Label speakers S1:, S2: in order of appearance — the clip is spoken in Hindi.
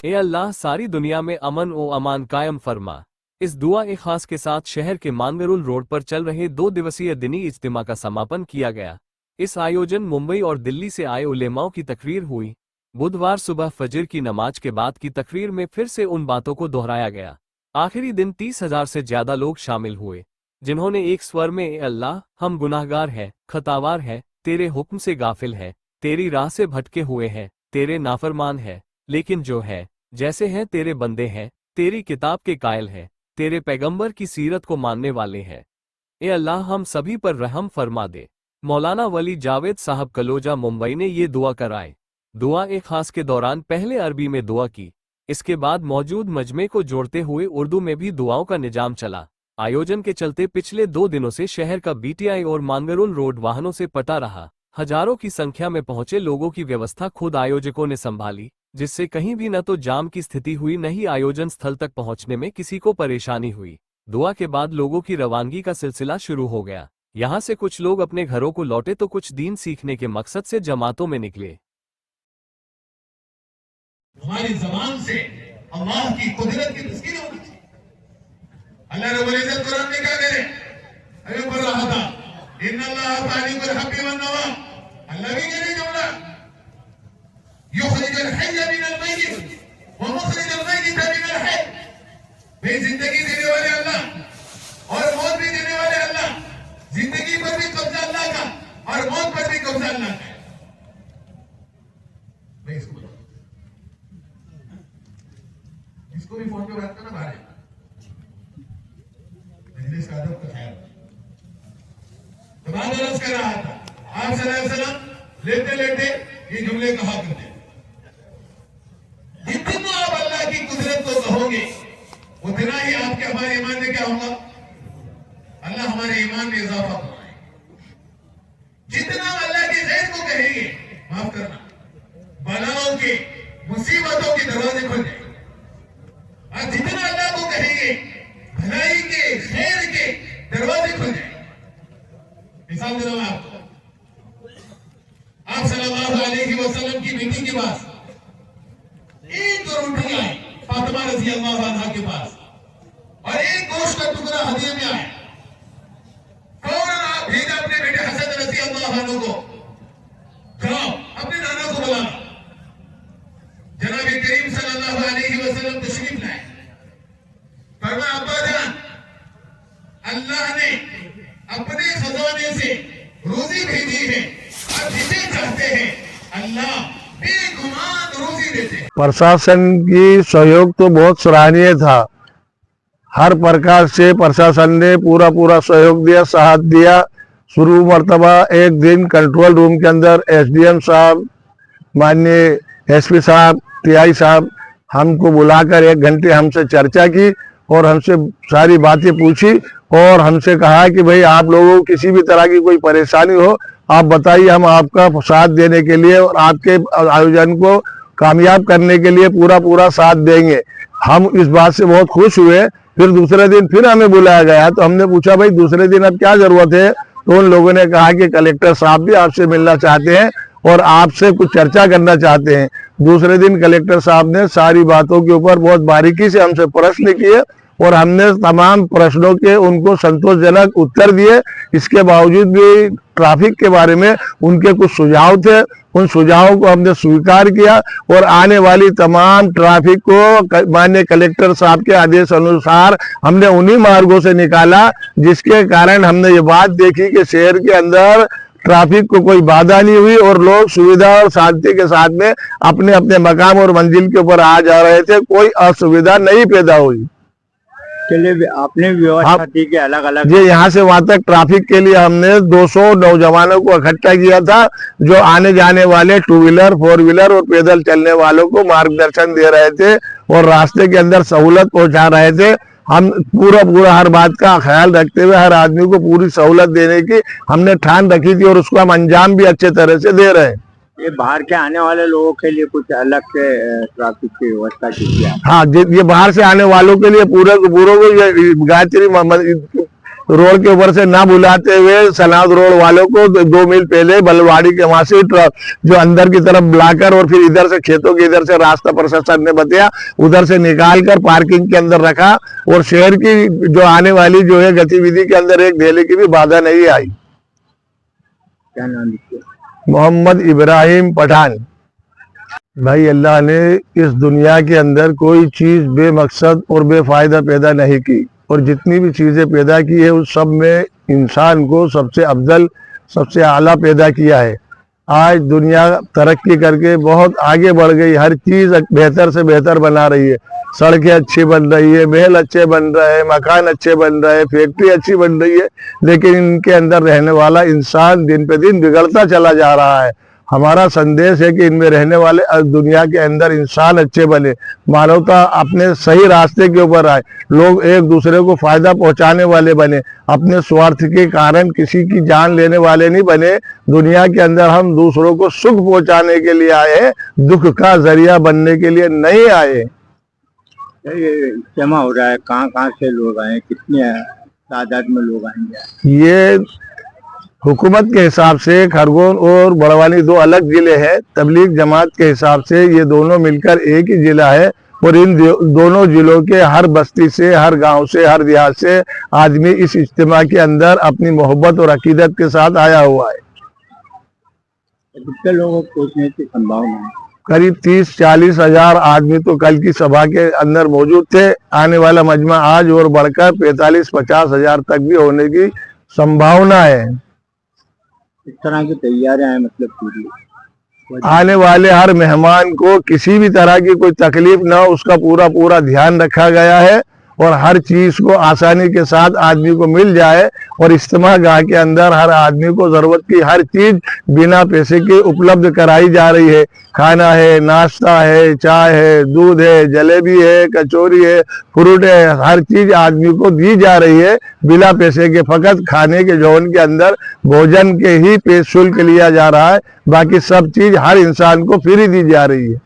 S1: ए अल्लाह, सारी दुनिया में अमन व अमान कायम फरमा। इस दुआ ए खास के साथ शहर के मांगरुल रोड पर चल रहे 2 दिवसीय दीनी इज्तिमा का समापन किया गया। इस आयोजन मुंबई और दिल्ली से आए उलेमाओं की तकरीर हुई। बुधवार सुबह फजर की नमाज के बाद की तकरीर में फिर से उन बातों को दोहराया गया। आखिरी दिन 30,000 से ज्यादा लोग शामिल हुए, जिन्होंने एक स्वर में ए अल्लाह, हम गुनाहगार हैं, खतावार हैं, तेरे हुक्म से गाफिल हैं, तेरी राह से भटके हुए हैं, तेरे नाफरमान हैं, लेकिन जो है जैसे हैं तेरे बंदे हैं, तेरी किताब के कायल हैं, तेरे पैगंबर की सीरत को मानने वाले हैं, ए अल्लाह हम सभी पर रहम फरमा दे। मौलाना वली जावेद साहब कलोजा मुंबई ने ये दुआ कराए। दुआ ए खास के दौरान पहले अरबी में दुआ की, इसके बाद मौजूद मजमे को जोड़ते हुए उर्दू में भी दुआओं का निजाम चला। आयोजन के चलते पिछले 2 दिनों से शहर का बीटीआई और मांगरुल रोड वाहनों से पटा रहा। हजारों की संख्या में पहुंचे लोगों की व्यवस्था खुद आयोजकों ने संभाली, जिससे कहीं भी न तो जाम की स्थिति हुई, न ही आयोजन स्थल तक पहुंचने में किसी को परेशानी हुई। दुआ के बाद लोगों की रवानगी का सिलसिला शुरू हो गया। यहां से कुछ लोग अपने घरों को लौटे तो कुछ दीन सीखने के मकसद से जमातों में निकले।
S2: हमारी ज़बान से अल्लाह की कुदरत की तस्कीर होनी चाहिए। अल्लाह रब्बुल इज्जत कुरान में क्या कह रहे हैं? अभी पढ़ रहा था, इन्नल्लाह खालिकुल हब्बि वन नवा। अल्लाह भी कह रहे जुमला, युखरिजुल हय्य मिनल मय्यित व मुखरिजुल मय्यित मिनल हय्य। वे जिंदगी देने वाले अल्लाह और मौत भी देने वाले अल्लाह। जिंदगी पर भी कब्जा अल्लाह का और मौत पर भी कब्जा अल्लाह का। मैं इसको भी फोन पे बात करना बाहर है। मजलिस का अदब का ख्याल। तो बात अर्ज कर रहा था, आप सल्लल्लाहु अलैहि वसल्लम लेते लेते ये जुमले कहा करते, जितना आप अल्लाह की कुदरत को कहोगे उतना ही आपके हमारे ईमान में क्या होगा? अल्लाह हमारे ईमान में इजाफा फरमाए। जितना अल्लाह की खैर को कहेंगे, माफ करना, बलाओं के मुसीबतों के दरवाजे खुल जाएंगे। और जितना अल्लाह को कहेंगे, भलाई के खैर के दरवाजे खुल जाएंगे। मिसाल दे रहा हूं आपको, आप सल्लल्लाहु अलैहि वसल्लम की बेटी के पास एक रोटी आई फातिमा रज़ी अल्लाह अन्हा के पास, और एक गोश्त का टुकड़ा हदिया में आया। फौरन आप भेजा अपने बेटे हसन रज़ी अल्लाह अन्हु को, जाओ अपने नाना को बुलाना। जनाब करीम सल्लल्लाहु अलैहि वसल्लम तशरीफ लाए। फरमाया, अब्बा जान, अल्लाह ने अपने खजाने से रोजी भेजी है और जिसे चाहते हैं अल्लाह बेगुमान रोजी देते हैं।
S3: प्रशासन की सहयोग तो बहुत सराहनीय था। हर प्रकार से प्रशासन ने पूरा सहयोग दिया, साथ दिया। शुरू मर्तबा एक दिन कंट्रोल रूम के अंदर एसडीएम साहब, माननीय एसपी साहब, टीआई साहब हमको बुलाकर 1 घंटे हमसे चर्चा की और हमसे सारी बातें पूछी और हमसे कहा कि भाई आप लोगों को किसी भी तरह की कोई परेशानी हो आप बताइए, हम आपका साथ देने के लिए और आपके आयोजन को कामयाब करने के लिए पूरा साथ देंगे। हम इस बात से बहुत खुश हुए। फिर दूसरे दिन फिर हमें बुलाया गया तो हमने पूछा भाई दूसरे दिन अब क्या जरूरत है? तो उन लोगों ने कहा कि कलेक्टर साहब भी आपसे मिलना चाहते हैं और आपसे कुछ चर्चा करना चाहते हैं। दूसरे दिन कलेक्टर साहब ने सारी बातों के ऊपर बहुत बारीकी से हमसे प्रश्न किए और हमने तमाम प्रश्नों के उनको संतोषजनक उत्तर दिए। इसके बावजूद भी ट्रैफिक के बारे में उनके कुछ सुझाव थे, उन सुझावों को हमने स्वीकार किया और आने वाली तमाम ट्रैफिक को माननीय कलेक्टर साहब के आदेश अनुसार हमने उन्हीं मार्गों से निकाला, जिसके कारण हमने ये बात देखी कि शहर के अंदर ट्रैफिक को कोई बाधा नहीं हुई और लोग सुविधा और शांति के साथ में अपने अपने मकाम और मंजिल के ऊपर आ जा रहे थे। कोई असुविधा नहीं पैदा हुई।
S4: चलिए, आपने व्यवस्था की कि अलग अलग
S3: ये यहाँ से वहां तक ट्रैफिक के लिए हमने 200 नौजवानों को इकट्ठा किया था, जो आने जाने वाले 2 व्हीलर 4 व्हीलर और पैदल चलने वालों को मार्गदर्शन दे रहे थे और रास्ते के अंदर सहूलत पहुंचा रहे थे। हम पूरा हर बात का ख्याल रखते हुए हर आदमी को पूरी सहूलत देने की हमने ठान रखी थी और उसको हम अंजाम भी अच्छे तरह से दे रहे हैं।
S4: ये बाहर के आने वाले लोगों के लिए कुछ अलग से ट्रैफिक की व्यवस्था की है?
S3: हाँ, ये बाहर से आने वालों के लिए पूरे को ये गायत्री रोड के ऊपर से ना बुलाते हुए सनाद रोड वालों को 2 मील पहले बलवाड़ी के वहां से जो अंदर की तरफ बुलाकर और फिर इधर से खेतों के इधर से रास्ता प्रशासन ने बताया उधर से निकाल कर पार्किंग के अंदर रखा और शहर की जो आने वाली जो है गतिविधि के अंदर एक ढेले की भी बाधा नहीं आई।
S4: क्या नाम है?
S3: मोहम्मद इब्राहिम पठान। भाई अल्लाह ने इस दुनिया के अंदर कोई चीज बेमकसद और बेफायदा पैदा नहीं की और जितनी भी चीजें पैदा की है उस सब में इंसान को सबसे अफजल सबसे आला पैदा किया है। आज दुनिया तरक्की करके बहुत आगे बढ़ गई, हर चीज बेहतर से बेहतर बना रही है। सड़कें अच्छी बन रही है, महल अच्छे बन रहे हैं, मकान अच्छे बन रहे हैं, फैक्ट्री अच्छी बन रही है, लेकिन इनके अंदर रहने वाला इंसान दिन पे दिन बिगड़ता चला जा रहा है। हमारा संदेश है कि इनमें रहने वाले दुनिया के अंदर इंसान अच्छे बने, मानवता अपने सही रास्ते के ऊपर आए, लोग एक दूसरे को फायदा पहुंचाने वाले बने, अपने स्वार्थ के कारण किसी की जान लेने वाले नहीं बने। दुनिया के अंदर हम दूसरों को सुख पहुंचाने के लिए आए हैं, दुख का जरिया बनने के लिए नहीं आए।
S4: ये जमा हो रहा है, कहाँ से लोग आए, कितने तादाद में लोग आएंगे?
S3: ये हुकूमत के हिसाब से खरगोन और बड़वानी 2 अलग जिले हैं, तबलीग जमात के हिसाब से ये दोनों मिलकर एक ही जिला है और इन दोनों जिलों के हर बस्ती से, हर गांव से, हर देहात से आदमी इस इज्तिमा के अंदर अपनी मोहब्बत और अकीदत के साथ आया हुआ है।
S4: कितने लोगों को पहुंचने की संभावना है?
S3: करीब 30-40 हजार आदमी तो कल की सभा के अंदर मौजूद थे। आने वाला मजमा आज और बढ़कर 45-50 हजार तक भी होने की संभावना है।
S4: इस तरह की तैयारियां हैं, मतलब पूरी
S3: आने वाले हर मेहमान को किसी भी तरह की कोई तकलीफ ना हो उसका पूरा ध्यान रखा गया है और हर चीज को आसानी के साथ आदमी को मिल जाए और इज्तिमा गाह के अंदर हर आदमी को जरूरत की हर चीज बिना पैसे के उपलब्ध कराई जा रही है। खाना है, नाश्ता है, चाय है, दूध है, जलेबी है, कचौरी है, फ्रूट है, हर चीज आदमी को दी जा रही है बिना पैसे के। फकत खाने के जोन के अंदर भोजन के ही शुल्क लिया जा रहा है, बाकी सब चीज हर इंसान को फ्री दी जा रही है।